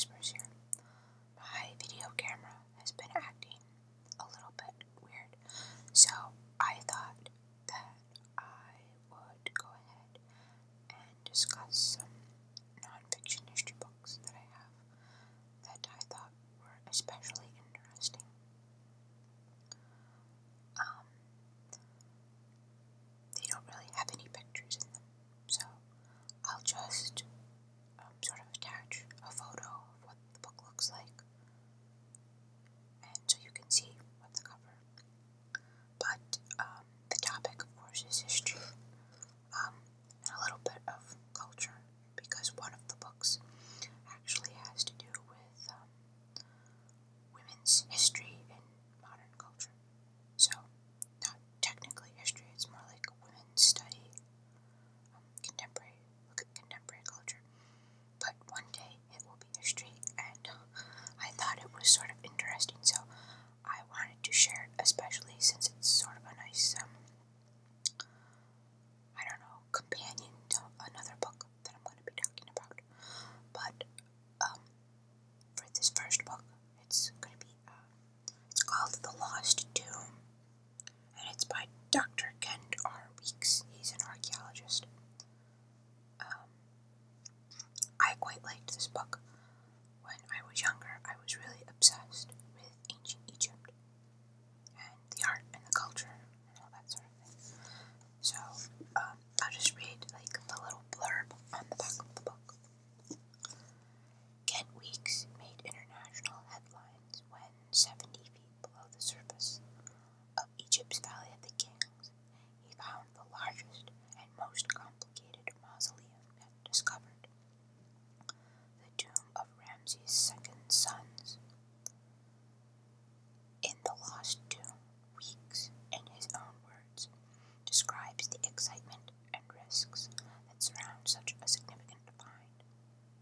whispers here. My video camera has been acting a little bit weird, so I thought that I would go ahead and discuss some non-fiction history books that I have that I thought were especially interesting. They don't really have any pictures in them, so I'll just sort of attach a photo of what the book looks like, and so you can see what the cover. But the topic, of course, is history, and a little bit of culture, because one of the books actually has to do with women's history in modern culture. So, not technically history, it's more like a women's study, look at contemporary culture. But one day it will be history, and I thought it was sort of interesting, so I wanted to share it, especially since it's sort of a nice, companion to another book that I'm going to be talking about. But for this first book, it's going to be, it's called The Lost Tomb, and it's by Dr. Kent R. Weeks. He's an archaeologist. I quite liked this book. When I was younger, I was really obsessed with ancient Egypt and the art and the culture and all that sort of thing. So, I'll just read the little blurb on the back of the book. Kent Weeks made international headlines when 70 feet below the surface of Egypt's Valley of the Kings, he found the largest and most complicated mausoleum yet discovered. The tomb of Ramses' second sons. In The Lost Tomb, Weeks, in his own words, describes the excitement and risks that surround such a significant find,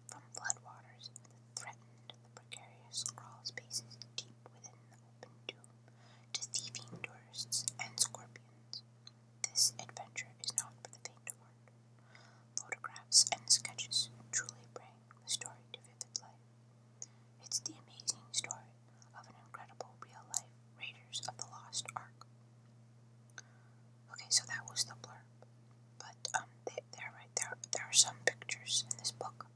from floodwaters that threatened the precarious crawl spaces deep within the open tomb to thieving tourists and scorpions. This adventure is not for the faint of heart. Photographs and sketches truly bring the story to vivid life. It's the amazing story of an incredible real-life Raiders of the Lost Ark. Okay, so that was the blurb. But there are some pictures in this book.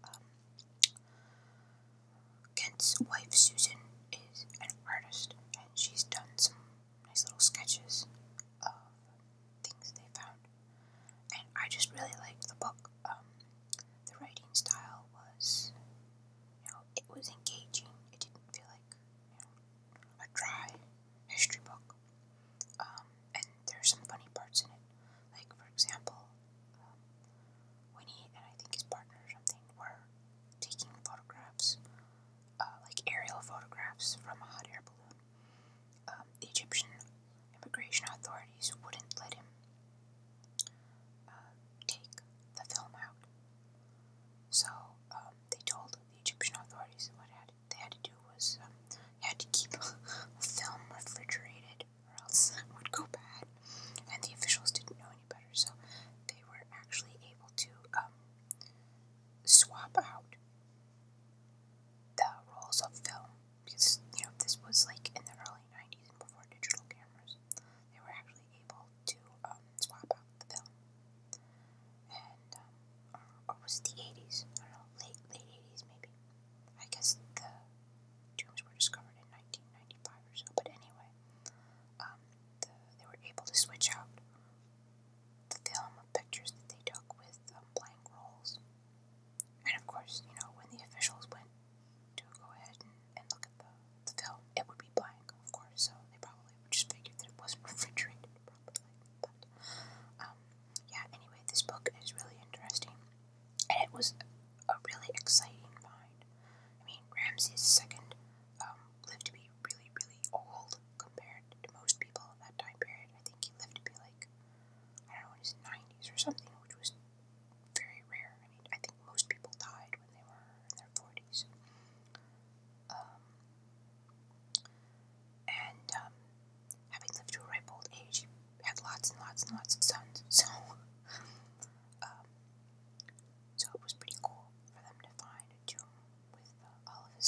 Kent's wife Susan is an artist, and she's done some nice little sketches of things they found. And I just really liked the book. The writing style was, it was engaging. It didn't feel like, a dry history book. And there's some funny parts in it. Like, for example, when he and I think his partner or something were taking photographs, like aerial photographs from a hot air balloon, the Egyptian immigration authorities wouldn't let him take the film out. So they told the Egyptian authorities what they had to do was you had to keep the film refrigerated or else it would go bad. And the officials didn't know any better, so they were actually able to swap out the rolls of film, because this was like in the early 90s and before digital cameras. They were actually able to swap out the film. And or was it the 80s? I don't know, late 80s maybe. I guess the tombs were discovered in 1995 or so. But anyway, they were able to switch out the film of pictures that they took with blank rolls. And of course, when the officials went to go ahead and look at the film, it would be blank, of course, so they probably just figured that it wasn't refrigerated properly. But, anyway, this book is really interesting, and it was a really exciting find. I mean, Ramses II lived to be really, really old compared to most people of that time period. I think he lived to be like, I don't know, in his 90s or something, which was very rare. I mean, I think most people died when they were in their 40s. And having lived to a ripe old age, he had lots and lots and lots of sons. So it was pretty cool for them to find a tomb with all of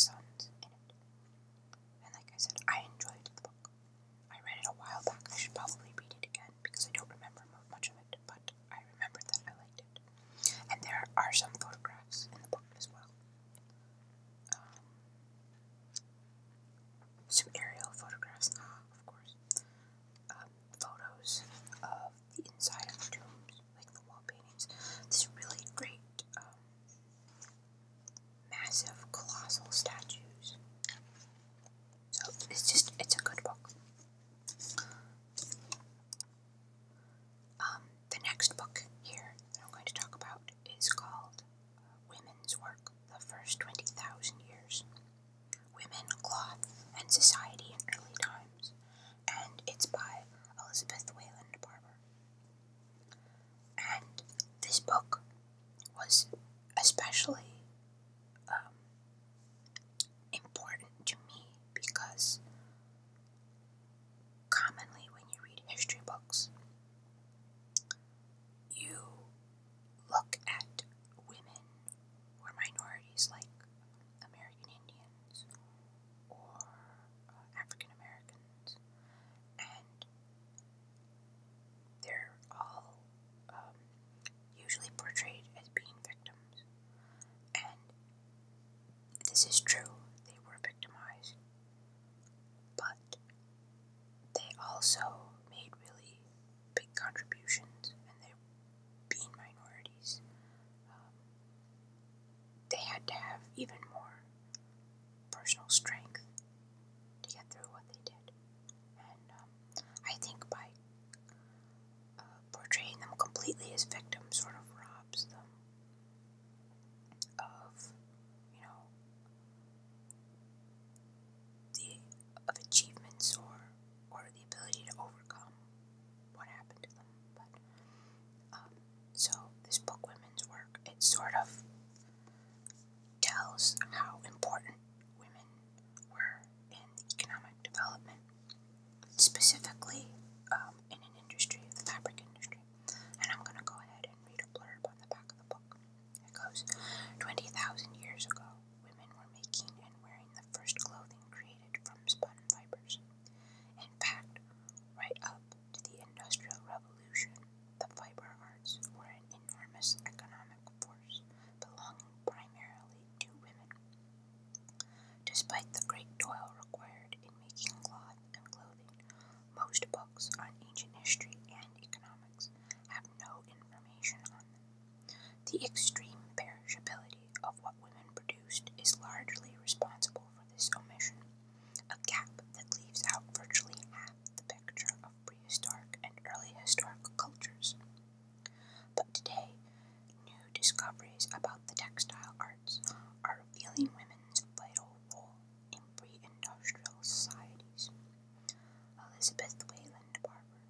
first 20,000 years, women, cloth, and society in early times, and it's by Elizabeth Wayland Barber. And this book was especially important to me because commonly when you read history books, you look at women or minorities like American Indians or African Americans, and they're all usually portrayed as being victims. And this is true, they were victimized, but they also made really big contributions, and they, being minorities, they had to have even more personal strength to get through what they did. And I think by portraying them completely as victims sort of robs them of, you know, of achievements or the ability to overcome what happened to them. But so this book, Women's Work, it sort of tells how important women were in the economic development, specifically in an industry, the fabric industry. And I'm going to go ahead and read a blurb on the back of the book. It goes, 20,000 years ago, women were making and wearing the first clothing created from spun fibers. In fact, right up to the Industrial Revolution, the fiber arts were an enormous economic force belonging primarily to women. Despite the great toil required in making cloth and clothing, most books on ancient history and economics have no information on them. The extreme perishability of what women produced is largely responsible for this omission, a gap that leaves out virtually half the picture of prehistoric and early historical cultures. But today, new discoveries about the textile arts are revealing women's vital role in pre-industrial societies. Elizabeth Wayland Barber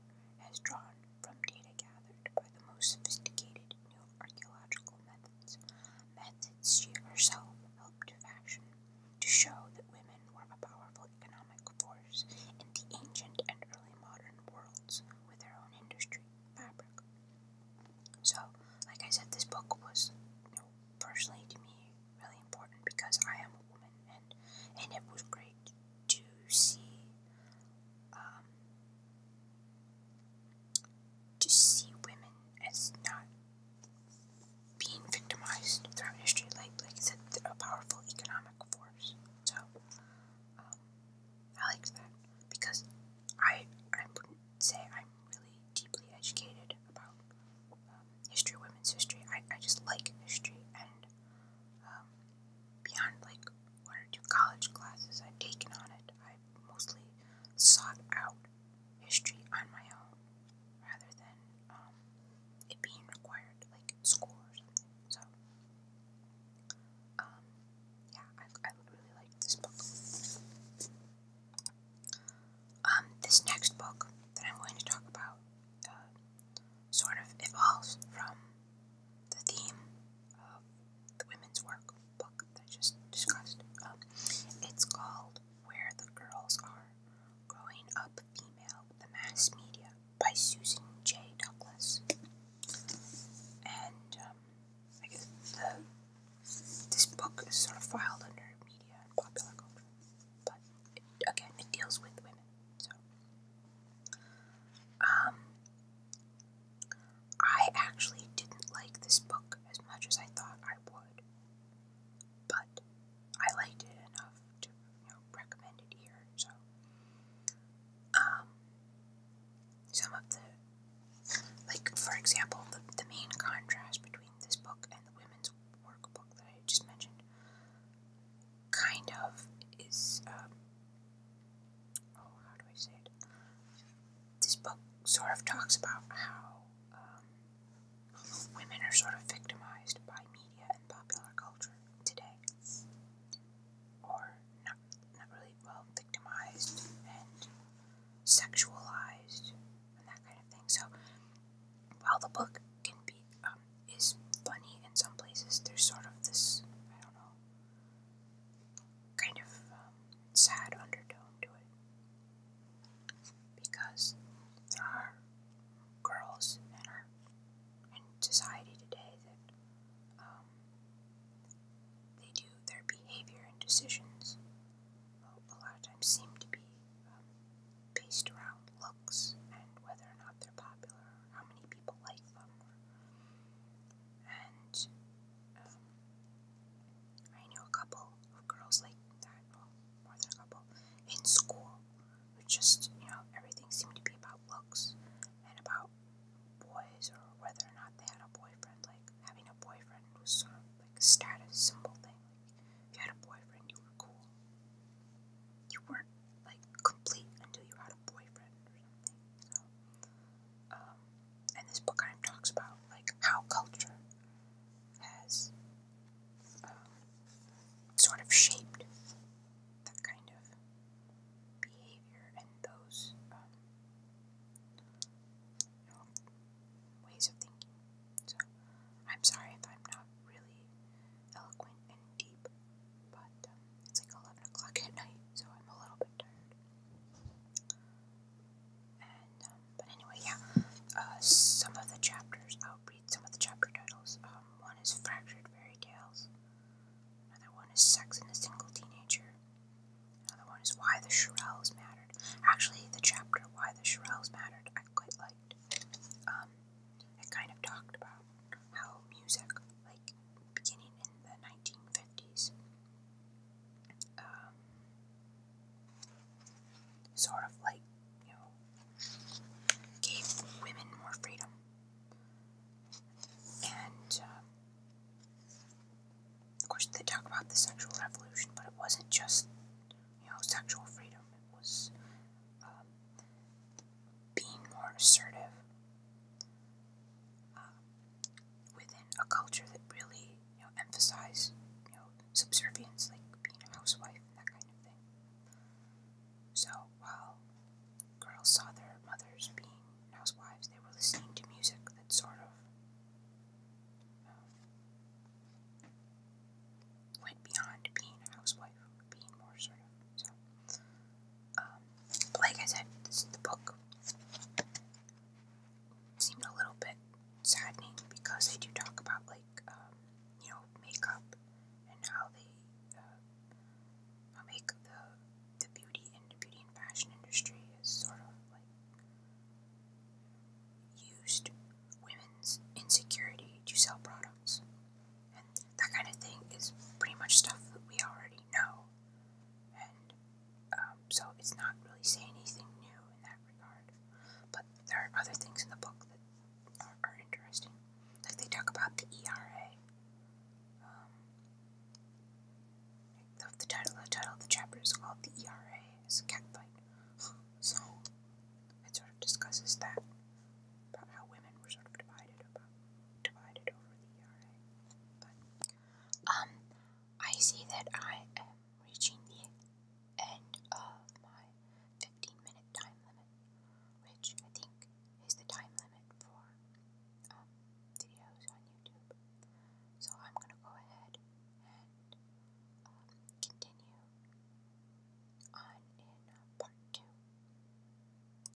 has drawn from data gathered by the most sophisticated new archaeological methods she herself helped to fashion, to show that women were a powerful economic force in the ancient and early modern worlds with their own industry, fabric. So, like I said, this book was, personally to me, really important because I am a woman, and it was great to see women as not being victimized throughout history, like I said, they're a powerful economic force. So I liked that because I wouldn't say I'm really deeply educated about history, women's history. I just like history, and beyond like one or two college classes I've taken on it, I've mostly sought out history on my own rather than it being required like in school or something. So yeah, I really like this book. This next book that I'm going to talk about sort of evolves from the theme of the Women's Work book that I just discussed. It's called Where the Girls Are, Growing Up Female with the Mass Media by Susan J. Douglas. And I guess this book is sort of filed under media and popular culture, but again, it deals with women. So, I actually didn't like this book as much as I thought I would, but I liked it enough to, recommend it here. So, some of the, like, for example, the main contrast between this book and the Women's Work book that I just mentioned kind of is, how do I say it? This book sort of talks about how women are sort of victimized by media and popular culture today. is Sex and the Single Teenager. Another one is Why the Shirelles Mattered. Actually, the chapter Why the Shirelles Mattered I quite liked. It kind of talked about how music, like beginning in the 1950s, sort of like, gave women more freedom. And, of course, they talk about the sexual revolution, but it wasn't just, sexual freedom. It was being more assertive within a culture that really, emphasized, subservience, like being a housewife and that kind of thing. So while girls saw their mothers being housewives, they were listening to music that sort of went beyond being a housewife, being more sort of. So, but like I said, the book seemed a little bit saddening because they do talk about like makeup and how they make the beauty and fashion industry is sort of like used women's insecurity to sell products, and that kind of thing is pretty much stuff that we already know, and so it's not really saying anything new in that regard. But there are other things in the book that are interesting. Like they talk about the ERA. The title of the chapter is called "The ERA is a Catfight." So it sort of discusses that, about how women were sort of divided over the ERA. But I see that